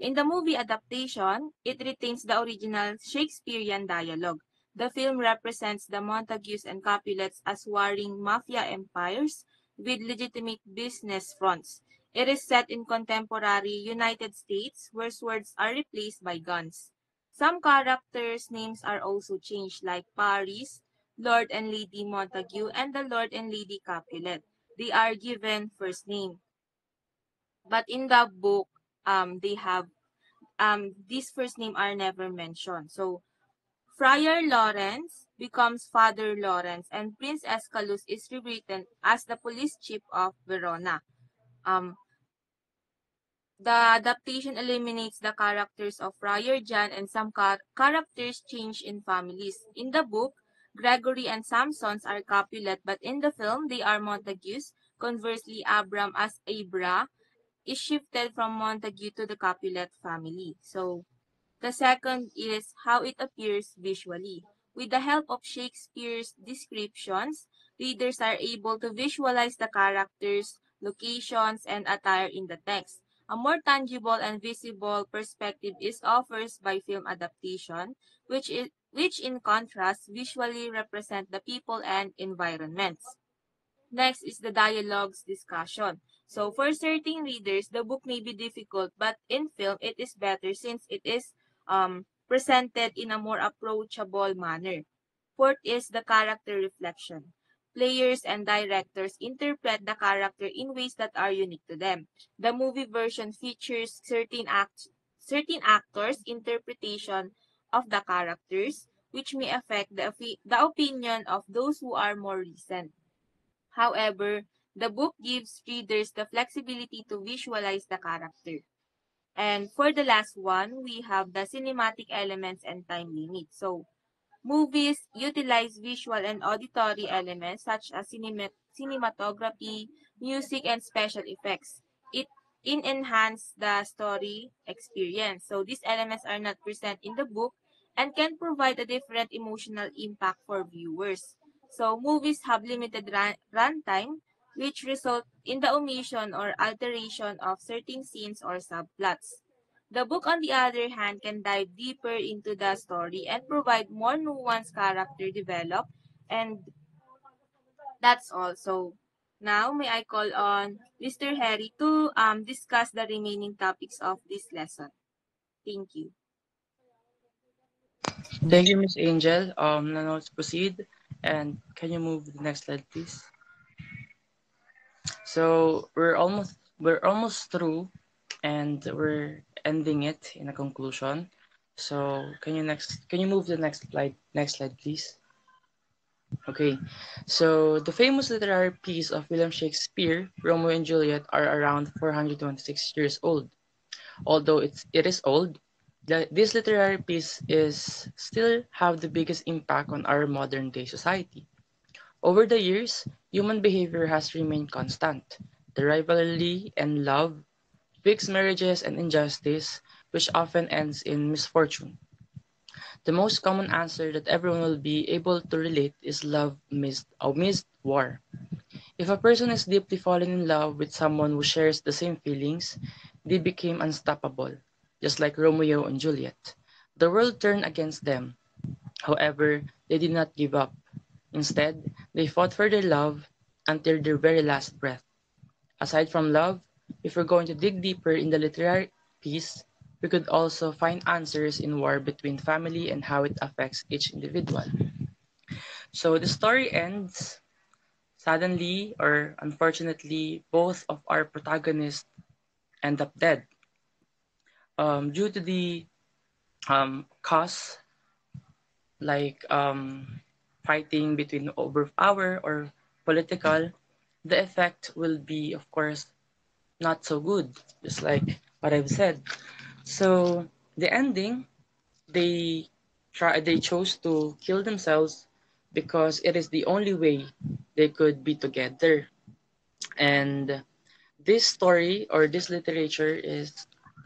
[SPEAKER 4] In the movie adaptation, it retains the original Shakespearean dialogue. The film represents the Montagues and Capulets as warring mafia empires with legitimate business fronts. It is set in contemporary United States where swords are replaced by guns. Some characters' names are also changed like Paris, Lord and Lady Montague, and the Lord and Lady Capulet. They are given first name. But in the book, they have these first name are never mentioned. So Friar Lawrence becomes Father Lawrence, and Prince Escalus is rewritten as the police chief of Verona. Um, the adaptation eliminates the characters of Friar John and some characters change in families. In the book, Gregory and Samsons are Capulet, but in the film, they are Montagues. Conversely, Abram as Abra is shifted from Montague to the Capulet family. So, the second is how it appears visually. With the help of Shakespeare's descriptions, readers are able to visualize the characters, locations, and attire in the text. A more tangible and visible perspective is offered by film adaptation, which in contrast visually represent the people and environments. Next is the dialogues discussion. So for certain readers, the book may be difficult, but in film, it is better since it is presented in a more approachable manner. Fourth is the character reflection. Players and directors interpret the character in ways that are unique to them. The movie version features certain actors' interpretation of the characters, which may affect the opinion of those who are more recent. However, the book gives readers the flexibility to visualize the character. And for the last one, we have the cinematic elements and time limit. So, Movies utilize visual and auditory elements such as cinematography, music, and special effects. It enhance the story experience. So these elements are not present in the book and can provide a different emotional impact for viewers. So movies have limited runtime, which result in the omission or alteration of certain scenes or subplots. The book, on the other hand, can dive deeper into the story and provide more nuanced character develop, and that's all. So now may I call on Mr. Harry to discuss the remaining topics of this lesson. Thank you.
[SPEAKER 1] Thank you, Miss Angel. Now let's proceed. And can you move to the next slide, please? So we're almost through, and we're ending it in a conclusion. So can you move to the next slide, please? Okay. So the famous literary piece of William Shakespeare, Romeo and Juliet, are around 426 years old. Although it is old, this literary piece is still have the biggest impact on our modern day society. Over the years, human behavior has remained constant. The rivalry and love, fixed marriages and injustice, which often ends in misfortune. The most common answer that everyone will be able to relate is love amidst war. If a person is deeply fallen in love with someone who shares the same feelings, they became unstoppable, just like Romeo and Juliet. The world turned against them. However, they did not give up. Instead, they fought for their love until their very last breath. Aside from love, if we're going to dig deeper in the literary piece, we could also find answers in war between family and how it affects each individual. So the story ends. Suddenly, or unfortunately, both of our protagonists end up dead due to the cause, like fighting between overpower or political. The effect will be, of course, not so good, just like what I've said. So the ending, they chose to kill themselves because it is the only way they could be together. And this story or this literature is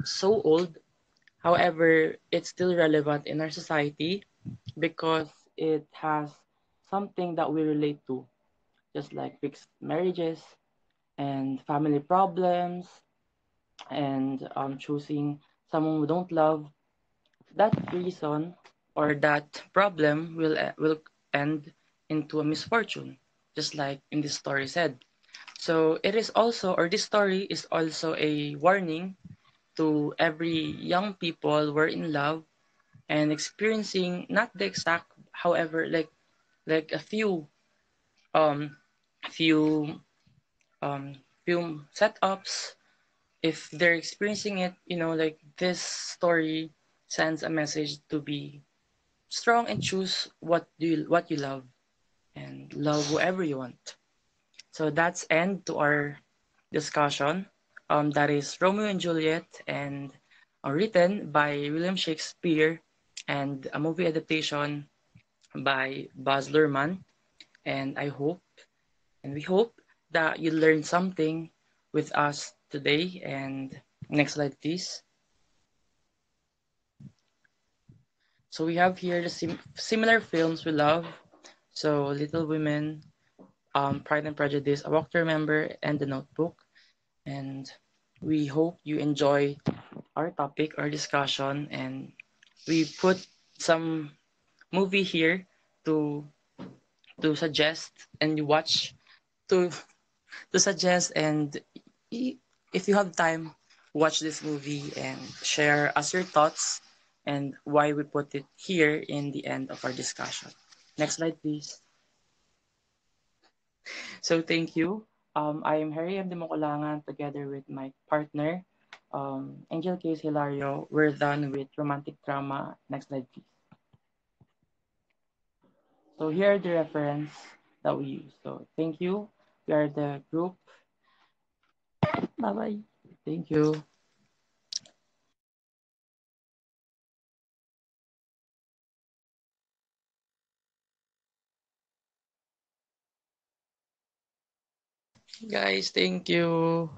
[SPEAKER 1] so old. However, it's still relevant in our society because it has something that we relate to, just like fixed marriages and family problems and choosing someone we don't love. That reason or that problem will end into a misfortune, just like in this story said. So it is also, or this story is also a warning to every young people who are in love and experiencing not the exact, however, like a um few um few setups. If they're experiencing it, like this story sends a message to be strong and choose what you love and love whoever you want. So that's end to our discussion. That is Romeo and Juliet, and written by William Shakespeare, and a movie adaptation by Baz Luhrmann. And we hope that you learned something with us today. And next slide, please. So we have here the similar films we love. So Little Women, Pride and Prejudice, A Walk to Remember, and The Notebook. And we hope you enjoy our topic, our discussion, and we put some movie here to suggest and you watch to suggest, and if you have time, watch this movie and share us your thoughts and why we put it here in the end of our discussion. Next slide, please. So thank you. I am Harry M. Demokulangan together with my partner, Angel Case Hilario. We're done with romantic drama. Next slide, please. So here are the reference that we use. So thank you. We are the group. Bye-bye. Thank you. Guys, thank you.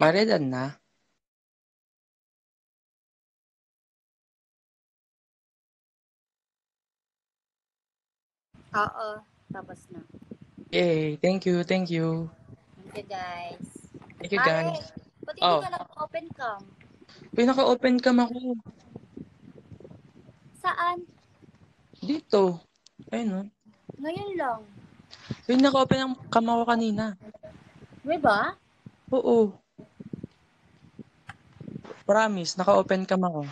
[SPEAKER 1] Maridan na?
[SPEAKER 3] Oo, tapos na.
[SPEAKER 1] Yay, thank you, thank you.
[SPEAKER 3] Thank you, guys.
[SPEAKER 1] Thank you,
[SPEAKER 3] Mare,
[SPEAKER 1] guys.
[SPEAKER 3] ba't hindi
[SPEAKER 1] Oh,
[SPEAKER 3] ka nag-open cam?
[SPEAKER 1] pinaka-open cam ako.
[SPEAKER 3] Saan?
[SPEAKER 1] Dito. Ayun, oh.
[SPEAKER 3] Ngayon lang.
[SPEAKER 1] Pinaka-open ang cam ako kanina.
[SPEAKER 3] May ba?
[SPEAKER 1] Oo. Promise, naka-open cam ako.